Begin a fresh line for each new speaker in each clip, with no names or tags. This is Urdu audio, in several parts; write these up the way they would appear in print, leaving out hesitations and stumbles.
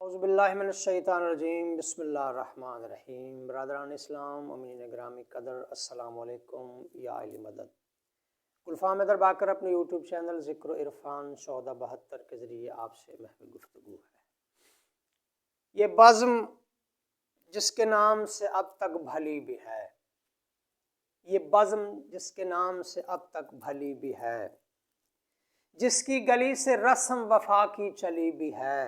اعوذ باللہ من الشیطان الرجیم، بسم اللہ الرحمن الرحیم۔ برادران اسلام، امین گرامی قدر، السلام علیکم یا علی مدد۔ گلفام در باکر اپنے یوٹیوب چینل ذکر و عرفان 1472 کے ذریعے آپ سے محو گفتگو ہے۔ یہ بزم جس کے نام سے اب تک بھلی بھی ہے، یہ بزم جس کے نام سے اب تک بھلی بھی ہے، جس کی گلی سے رسم وفا کی چلی بھی ہے،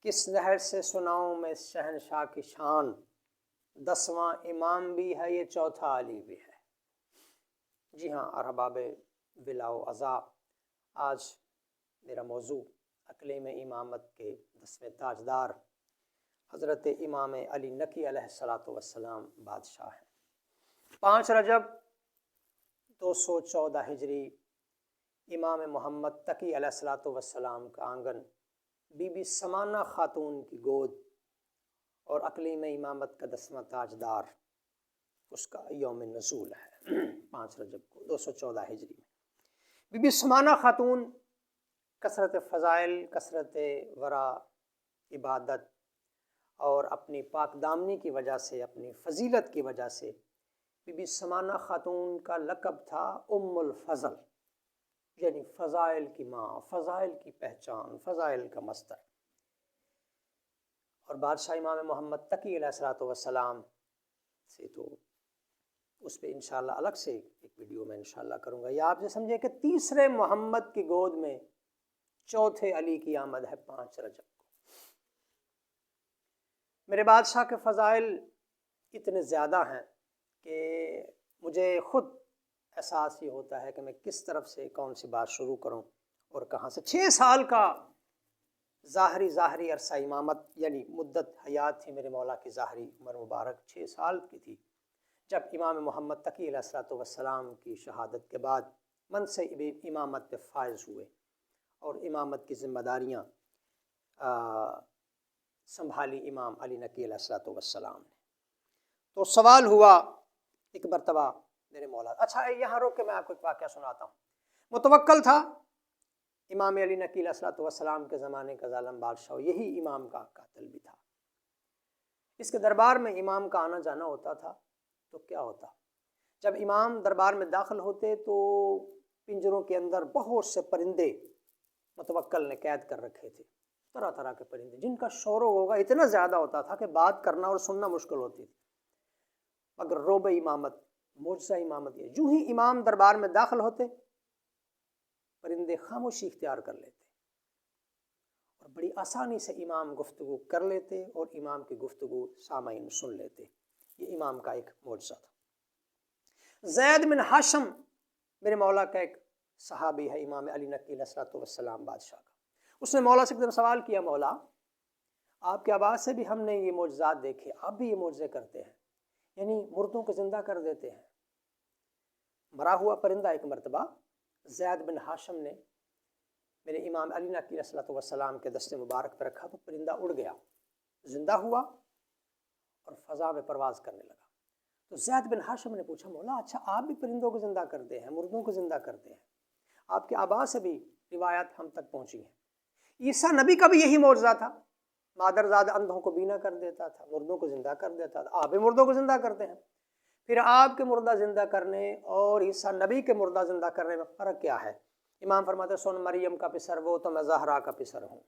کس نہر سے سناؤں میں شہنشاہ کی شان، 10واں امام بھی ہے یہ، چوتھا علی بھی ہے۔ جی ہاں احباب ولا و عزا، آج میرا موضوع اقلیم امامت کے 10ویں تاجدار حضرت امام علی نقی علیہ السلام بادشاہ ہیں۔ 5 رجب 214 ہجری، امام محمد تقی علیہ السلام کا آنگن، بی بی سمانہ خاتون کی گود، اور اقلیم امامت کا 10واں تاجدار، اس کا یوم نزول ہے 5 رجب کو 214 ہجری میں۔ بی بی سمانہ خاتون کثرت فضائل، کثرت ورع، عبادت اور اپنی پاک دامنی کی وجہ سے، اپنی فضیلت کی وجہ سے بی بی سمانہ خاتون کا لقب تھا ام الفضل، یعنی فضائل کی ماں، فضائل کی پہچان، فضائل کا مصدر۔ اور بادشاہ امام محمد تقی علیہ السلام سے تو اس پہ انشاءاللہ الگ سے ایک ویڈیو میں انشاءاللہ کروں گا۔ یا آپ یہ سمجھیں کہ تیسرے محمد کی گود میں چوتھے علی کی آمد ہے 5 رجب کو۔ میرے بادشاہ کے فضائل اتنے زیادہ ہیں کہ مجھے خود احساس یہ ہوتا ہے کہ میں کس طرف سے کون سی بات شروع کروں اور کہاں سے۔ 6 سال کا ظاہری عرصہ امامت، یعنی مدت حیات تھی میرے مولا کی ظاہری عمر مبارک 6 سال کی تھی، جب امام محمد تقی علیہ السلام کی شہادت کے بعد منصب امامت پہ فائز ہوئے اور امامت کی ذمہ داریاں سنبھالی امام علی نقی علیہ السلام نے۔ تو سوال ہوا ایک مرتبہ میرے مولا، اچھا یہاں روک کے میں آپ کو ایک واقعہ سناتا ہوں۔ متوکل تھا امام علی نقی علیہ السلام کے زمانے کا ظالم بادشاہ، یہی امام کا قاتل بھی تھا۔ اس کے دربار میں امام کا آنا جانا ہوتا تھا تو کیا ہوتا، جب امام دربار میں داخل ہوتے تو پنجروں کے اندر بہت سے پرندے متوکل نے قید کر رکھے تھے، طرح طرح کے پرندے جن کا شور و غوغا اتنا زیادہ ہوتا تھا کہ بات کرنا اور سننا مشکل ہوتی تھی، مگر روب امامت، معجزہ امامت یہ، جو ہی امام دربار میں داخل ہوتے پرندے خاموشی اختیار کر لیتے اور بڑی آسانی سے امام گفتگو کر لیتے اور امام کی گفتگو سامعین سن لیتے۔ یہ امام کا ایک معجزہ تھا۔ زید بن ہاشم میرے مولا کا ایک صحابی ہے، امام علی نقی علیہ السلام بادشاہ کا۔ اس نے مولا سے ایک دن سوال کیا، مولا آپ کے آواز سے بھی ہم نے یہ معجزات دیکھے، آپ بھی یہ معجزے کرتے ہیں، یعنی مردوں کو زندہ کر دیتے ہیں۔ مرا ہوا پرندہ ایک مرتبہ زید بن ہاشم نے میرے امام علی نقی علیہ السلام کے دست مبارک پر رکھا تو پرندہ اڑ گیا، زندہ ہوا اور فضا میں پرواز کرنے لگا۔ تو زید بن ہاشم نے پوچھا، مولا اچھا آپ بھی پرندوں کو زندہ کرتے ہیں، مردوں کو زندہ کرتے ہیں، آپ کے آبا سے بھی روایات ہم تک پہنچی ہیں۔ عیسیٰ نبی کا بھی یہی معجزہ تھا، مادرزاد اندھوں کو بینا کر دیتا تھا، مردوں کو زندہ کر دیتا تھا، آپ بھی مردوں کو زندہ کرتے ہیں۔ پھر آپ کے مردہ زندہ کرنے اور عیسیٰ نبی کے مردہ زندہ کرنے میں فرق کیا ہے؟ امام فرماتے ہیں، سن مریم کا پسر وہ تو میں زہرا کا پسر ہوں،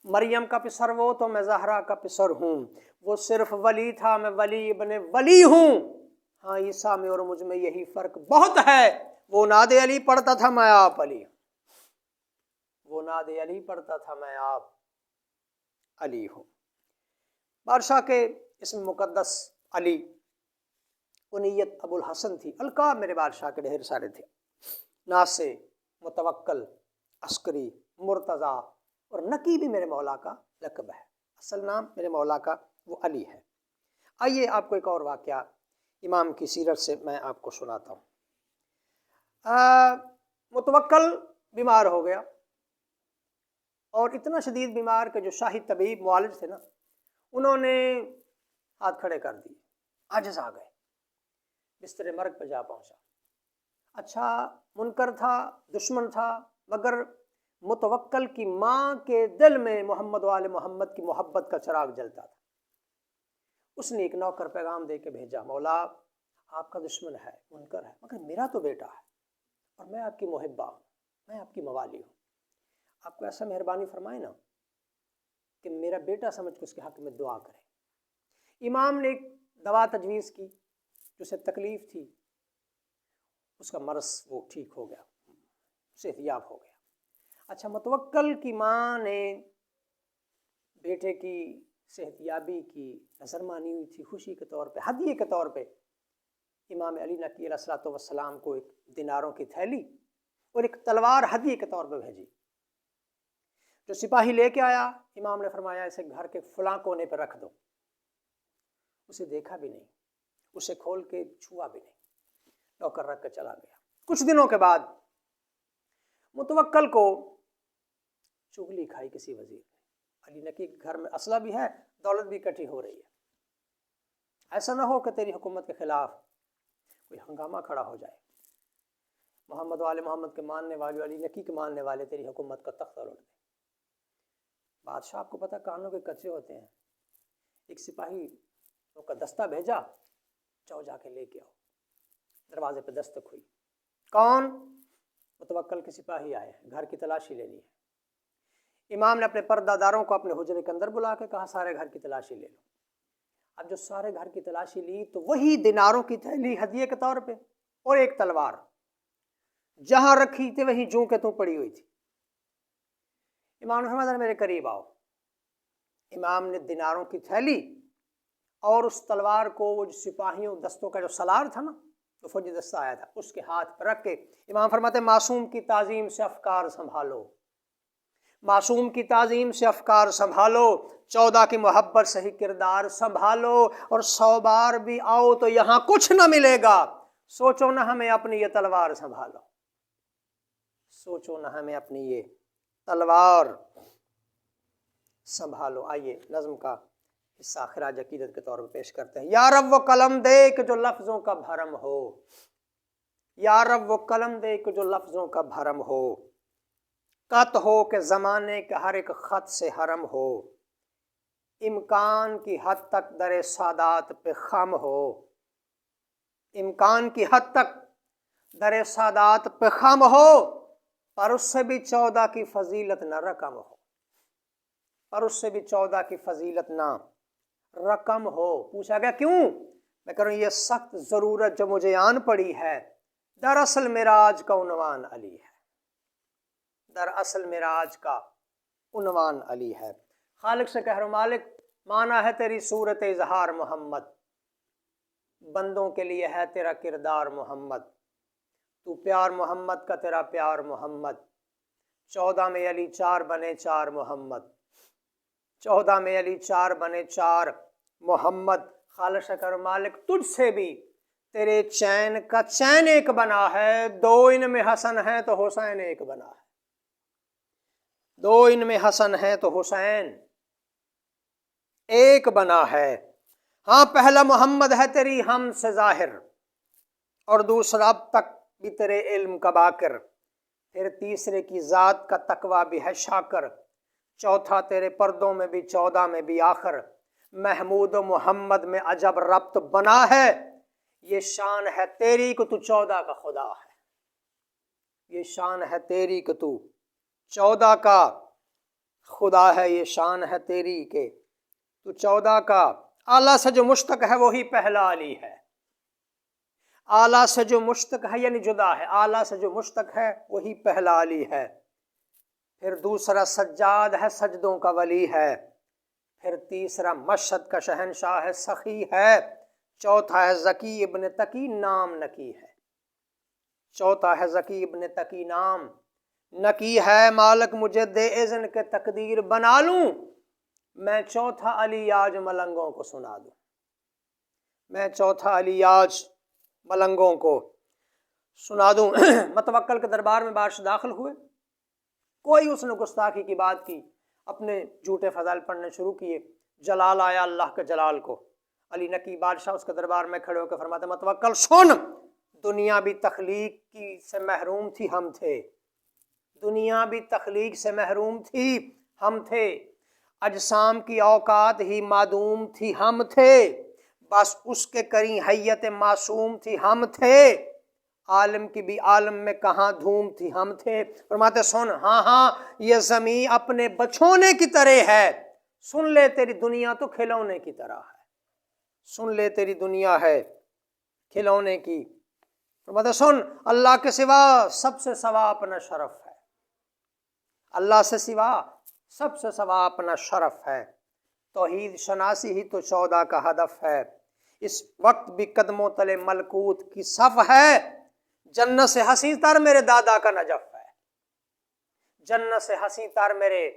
مریم کا پسر وہ تو میں زہرا کا پسر ہوں، وہ صرف ولی تھا میں ولی ابن ولی ہوں۔ ہاں عیسیٰ میں اور مجھ میں یہی فرق بہت ہے، وہ ناد علی پڑھتا تھا میں آپ علی ہوں، وہ ناد علی پڑھتا تھا میں آپ علی ہوں۔ بادشاہ کے اسم مقدس علی، کنیت ابو الحسن تھی، القاب میرے بادشاہ کے ڈھیر سارے تھے، ناصر، متوکل، عسکری، مرتضیٰ اور نقی بھی میرے مولا کا لقب ہے، اصل نام میرے مولا کا وہ علی ہے۔ آئیے آپ کو ایک اور واقعہ امام کی سیرت سے میں آپ کو سناتا ہوں۔ متوکل بیمار ہو گیا اور اتنا شدید بیمار کہ جو شاہی طبیب معالج تھے نا، انہوں نے ہاتھ کھڑے کر دیے، عاجز آ گئے، بستر مرگ پہ جا پہنچا۔ اچھا منکر تھا، دشمن تھا، مگر متوکل کی ماں کے دل میں محمد و آل محمد کی محبت کا چراغ جلتا تھا۔ اس نے ایک نوکر پیغام دے کے بھیجا، مولا آپ کا دشمن ہے، منکر ہے، مگر میرا تو بیٹا ہے اور میں آپ کی محبہ ہوں، میں آپ کی موالی ہوں، آپ کو ایسا مہربانی فرمائے نا کہ میرا بیٹا سمجھ کے اس کے حق میں دعا کرے۔ امام نے ایک دوا تجویز کی، جو اسے تکلیف تھی، اس کا مرض وہ ٹھیک ہو گیا، صحت یاب ہو گیا۔ اچھا، متوکل کی ماں نے بیٹے کی صحت یابی کی نظر مانی ہوئی تھی، خوشی کے طور پہ، ہدیے کے طور پہ امام علی نقی علیہ الصلوۃ والسلام کو ایک دیناروں کی تھیلی اور ایک تلوار ہدیے کے طور پہ بھیجی۔ جو سپاہی لے کے آیا، امام نے فرمایا اسے گھر کے فلاں کونے پہ رکھ دو۔ اسے دیکھا بھی نہیں، اسے کھول کے چھوا بھی نہیں، نوکر رکھ کے چلا گیا۔ کچھ دنوں کے بعد متوکل کو چغلی کھائی کسی وزیر نے، علی نقی کے گھر میں اسلحہ بھی ہے، دولت بھی اکٹھی ہو رہی ہے، ایسا نہ ہو کہ تیری حکومت کے خلاف کوئی ہنگامہ کھڑا ہو جائے، محمد و آل محمد کے ماننے والے، علی نقی کے ماننے والے تیری حکومت کا تختہ الٹ دیں۔ بادشاہ آپ کو پتہ کانوں کے کچے ہوتے ہیں، ایک سپاہی کا دستہ بھیجا، جاؤ جا کے لے کے آؤ۔ دروازے پہ دستک ہوئی، کون؟ متوکل کے سپاہی آئے ہیں، گھر کی تلاشی لینی ہے۔ امام نے اپنے پردہ داروں کو اپنے حجرے کے اندر بلا کے کہا سارے گھر کی تلاشی لے لو۔ اب جو سارے گھر کی تلاشی لی تو وہی دیناروں کی تھیلی ہدیے کے طور پہ اور ایک تلوار جہاں رکھی تھی وہیں جوں کے توں پڑی ہوئی تھی۔ امام نے فرمایا میرے قریب آؤ۔ امام نے دیناروں کی تھیلی اور اس تلوار کو، وہ جو سپاہیوں دستوں کا جو سالار تھا نا، تو فوجی دستہ آیا تھا، اس کے ہاتھ پر رکھ کے امام فرماتے معصوم کی تعظیم سے افکار سنبھالو، معصوم کی تعظیم سے افکار سنبھالو، 14 کی محبت سے ہی کردار سنبھالو، اور 100 بار بھی آؤ تو یہاں کچھ نہ ملے گا، سوچو نہ ہمیں اپنی یہ تلوار سنبھالو، سوچو نہ ہمیں اپنی یہ تلوار سنبھالو۔ آئیے نظم کا حصہ خراج عقیدت کے طور پہ پیش کرتے ہیں۔ یا رب وہ قلم دے کہ جو لفظوں کا بھرم ہو، یا رب وہ قلم دے کہ جو لفظوں کا بھرم ہو، قط ہو کہ زمانے کے ہر ایک خط سے حرم ہو، امکان کی حد تک در سادات پہ خم ہو، امکان کی حد تک در سادات پہ خم ہو، پر اس سے بھی 14 کی فضیلت نہ رقم ہو، پر اس سے بھی 14 کی فضیلت نہ رقم ہو۔ پوچھا گیا کیوں؟ میں کہہ رہا ہوں یہ سخت ضرورت جو مجھے آن پڑی ہے، دراصل معراج کا عنوان علی ہے، دراصل معراج کا عنوان علی ہے۔ خالق سے کہہ رہا ہوں مالک مانا ہے تیری صورت اظہار محمد، بندوں کے لیے ہے تیرا کردار محمد، تو پیار محمد کا تیرا پیار محمد، 14 میں علی 4 بنے 4 محمد، 14 میں علی 4 بنے 4 محمد۔ خالق سے کہہ رہا ہوں مالک تجھ سے بھی تیرے چین کا چین ایک بنا ہے، 2 ان میں حسن ہے تو حسین ایک بنا ہے، 2 ان میں حسن ہے تو حسین ایک بنا ہے۔ ہاں پہلا محمد ہے تیری ہم سے ظاہر، اور دوسرا اب تک بھی تیرے علم کا باقر، پھر تیسرے کی ذات کا تقویٰ بھی ہے شاکر، چوتھا تیرے پردوں میں بھی 14 میں بھی آخر، محمود و محمد میں عجب ربط بنا ہے، یہ شان ہے تیری کہ تو 14 کا خدا ہے، یہ شان ہے تیری کہ تو 14 کا خدا ہے، یہ شان ہے تیری کہ تو 14 کا۔ اعلیٰ سے جو مشتق ہے وہی پہلا علی ہے، اعلیٰ سے جو مشتق ہے یعنی جدا ہے، اعلیٰ سے جو مشتق ہے وہی پہلا علی ہے، پھر دوسرا سجاد ہے سجدوں کا ولی ہے، پھر تیسرا مشہد کا شہنشاہ ہے سخی ہے، چوتھا ہے ذکی ابن تقی نام نکی ہے، چوتھا ہے ذکی ابن تقی نام نکی ہے، مالک مجھے دے اذن کے تقدیر بنا لوں، میں چوتھا علی آج ملنگوں کو سنا دوں، میں چوتھا علی آج ملنگوں کو سنا دوں۔ متوکل کے دربار میں بادشاہ داخل ہوئے، کوئی اس نے گستاخی کی بات کی، اپنے جھوٹے فضائل پڑھنے شروع کیے، جلال آیا اللہ کے جلال کو۔ علی نقی بادشاہ اس کے دربار میں کھڑے ہو کے فرماتے متوکل سن، دنیا بھی تخلیق کی سے محروم تھی ہم تھے، دنیا بھی تخلیق سے محروم تھی، ہم تھے، اجسام کی اوقات ہی معدوم تھی، ہم تھے، بس اس کے کریں حیت معصوم تھی، ہم تھے، عالم کی بھی عالم میں کہاں دھوم تھی، ہم تھے۔ فرماتے سن، ہاں ہاں یہ زمین اپنے بچھونے کی طرح ہے، سن لے تیری دنیا تو کھلونے کی طرح ہے، سن لے تیری دنیا ہے کھلونے کی۔ فرماتے سن، اللہ کے سوا سب سے سوا اپنا شرف ہے، اللہ سے سوا سب سے سوا اپنا شرف ہے، توحید شناسی ہی تو 14 کا ہدف ہے، اس وقت بھی قدموں تلے ملکوت کی صف ہے، جنت سے حسین تر میرے دادا کا نجف ہے، جنت سے حسین تر میرے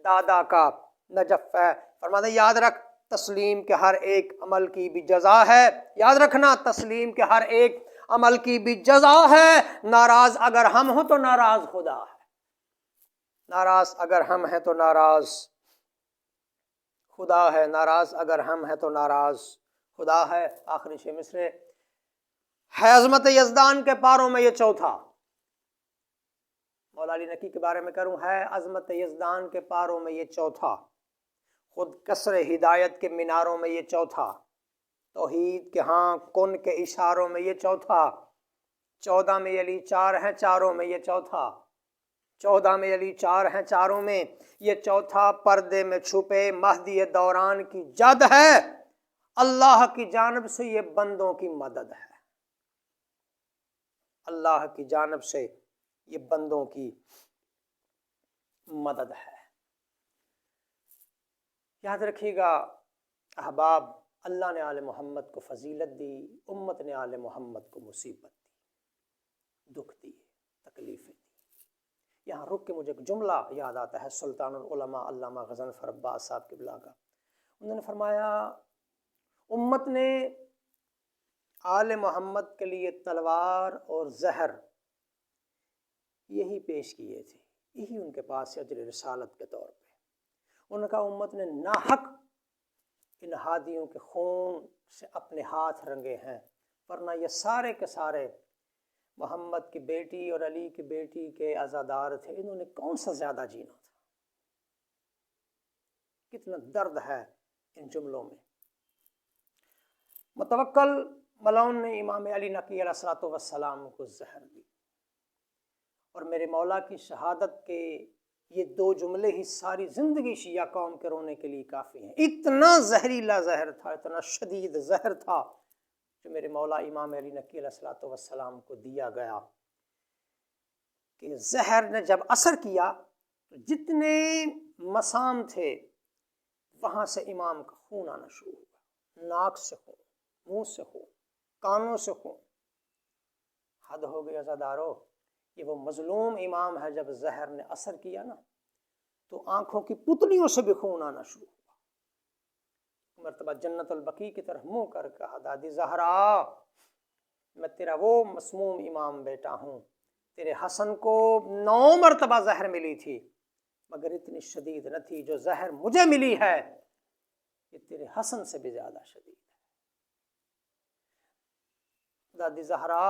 دادا کا نجف ہے۔ فرماتے یاد رکھ، تسلیم کے ہر ایک عمل کی بھی جزا ہے، یاد رکھنا تسلیم کے ہر ایک عمل کی بھی جزا ہے، ناراض اگر ہم ہوں تو ناراض خدا ہے، ناراض اگر ہم ہیں تو ناراض خدا ہے، ناراض اگر ہم ہیں تو ناراض خدا ہے۔ آخری 6 مصرے ہے عظمت یزدان کے پاروں میں یہ چوتھا، مولا علی نقی کے بارے میں کروں، ہے عظمت یزدان کے پاروں میں یہ چوتھا، خود کسر ہدایت کے میناروں میں یہ چوتھا، توحید کے ہاں کن کے اشاروں میں یہ چوتھا، 14 میں علی 4 ہیں چاروں میں یہ چوتھا، 14 میں علی 4 ہیں چاروں میں یہ چوتھا، پردے میں چھپے مہدی دوران کی جد ہے، اللہ کی جانب سے یہ بندوں کی مدد ہے، اللہ کی جانب سے یہ بندوں کی مدد ہے۔ یاد رکھیے گا احباب، اللہ نے آل محمد کو فضیلت دی، امت نے آل محمد کو مصیبت دی، دکھ دی، تکلیفیں دی۔ یہاں رک کے مجھے ایک جملہ یاد آتا ہے سلطان العلماء علامہ غضنفر عباس صاحب قبلہ کا، انہوں نے فرمایا امت نے آل محمد کے لیے تلوار اور زہر یہی پیش کیے تھے، یہی ان کے پاس اجر رسالت کے طور پہ، ان کا امت نے ناحق ان ہادیوں کے خون سے اپنے ہاتھ رنگے ہیں، ورنہ یہ سارے کے سارے محمد کی بیٹی اور علی کی بیٹی کے عزادار تھے، انہوں نے کون سا زیادہ جینا تھا۔ کتنا درد ہے ان جملوں میں۔ متوکل ملعون نے امام علی نقی علیہ الصلوۃ والسلام کو زہر دی، اور میرے مولا کی شہادت کے یہ 2 جملے ہی ساری زندگی شیعہ قوم کے رونے کے لیے کافی ہیں۔ اتنا زہریلا زہر تھا، اتنا شدید زہر تھا جو میرے مولا امام علی نقی علیہ الصلوۃ والسلام کو دیا گیا، کہ زہر نے جب اثر کیا تو جتنے مسام تھے وہاں سے امام کا خون آنا شروع ہوا، ناک سے خون، منہ سے خون، کانوں سے خون۔ حد ہو گئی عزادارو، یہ وہ مظلوم امام ہے، جب زہر نے اثر کیا نا تو آنکھوں کی پتلیوں سے بھی خون آنا شروع ہوا۔ مرتبہ جنت البقیع کی طرف منہ کر کہا، دادی زہرا، میں تیرا وہ مسموم امام بیٹا ہوں، تیرے حسن کو 9 مرتبہ زہر ملی تھی، مگر اتنی شدید نہ تھی جو زہر مجھے ملی ہے، یہ تیرے حسن سے بھی زیادہ شدید ہے۔ دادی زہرا،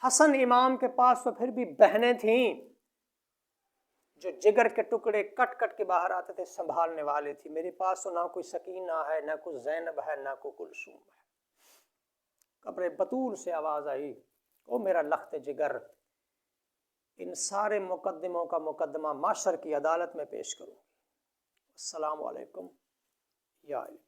حسن امام کے پاس تو پھر بھی بہنیں تھیں جو جگر کے ٹکڑے کٹ کٹ کے باہر آتے تھے، سنبھالنے والے تھی، میرے پاس تو نہ کوئی سکینہ ہے، نہ کوئی زینب ہے، نہ کوئی کلثوم ہے۔ قبر بطول سے آواز آئی، او میرا لخت جگر، ان سارے مقدموں کا مقدمہ معاشر کی عدالت میں پیش کروں۔ السلام علیکم یا علی۔